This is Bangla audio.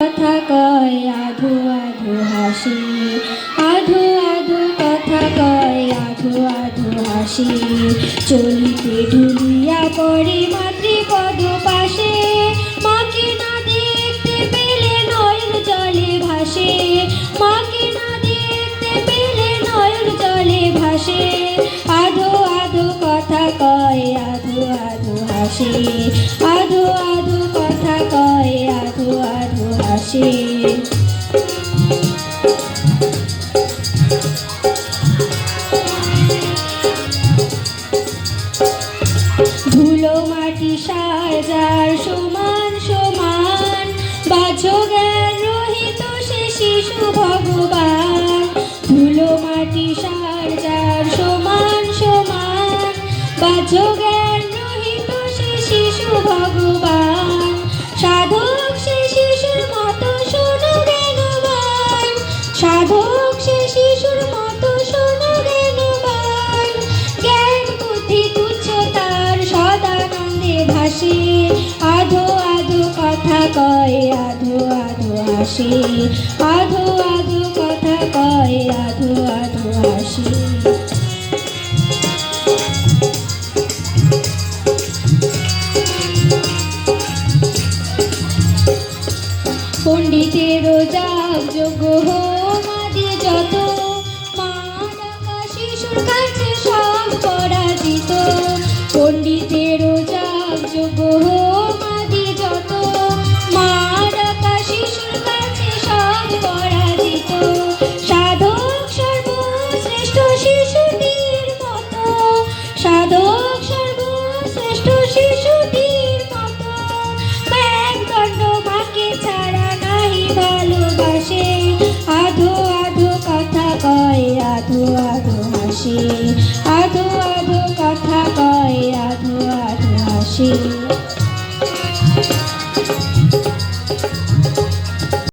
কথা কয় আধো আধো হাসি, আধো আধো কথা কয় আধো আধো হাসি। চলিতে ঢুলিয়া পড়ে মাতৃপদ পাশে, মাকে না দেখতে পেলে নয়ন জলে ভাসে, মাকে না দেখতে পেলে নয়ন জলে ভাসে। আধো আধো কথা কয় আধো আধো হাসি, আধো আধো কথা কয় আধো আধো হাসি। ধুলো মাটি সার যার সমান সমান, বাছো জ্ঞান রহিত সে শিশু ভগবান। ধুলো মাটি সার যার সমান সমান, বাছো জ্ঞান রহিত সে শিশু ভগবান। সাধক সে শিশুর মতো শোনো জ্ঞানবান, সাধক সে শিশুর মতো শোনো জ্ঞানবান। জ্ঞান বুদ্ধি তুচ্ছ তার সদানন্দে ভাসে, আধো আধো কথা কয় আধো আধো হাসি, আধো আধো কথা কয় আধো আধো হাসি। পণ্ডিতেরও যাগ যোগ্য হোম আদি যত, মা ডাকা শিশুর কাছে সব পরাজিত। পণ্ডিতেরও যাগ যোগ্য হোম আদি যত, মা ডাকা শিশুর কাছে সব পরাজিত। সাধক সর্বশ্রেষ্ঠ শিশুটির মতো, সাধক সর্বশ্রেষ্ঠ শিশুটির মতো। মেঘদণ্ড মাকে ছাড়া নাহি ভালোবাসে, আধো আধো কথা কয় আধো আধো হাসি।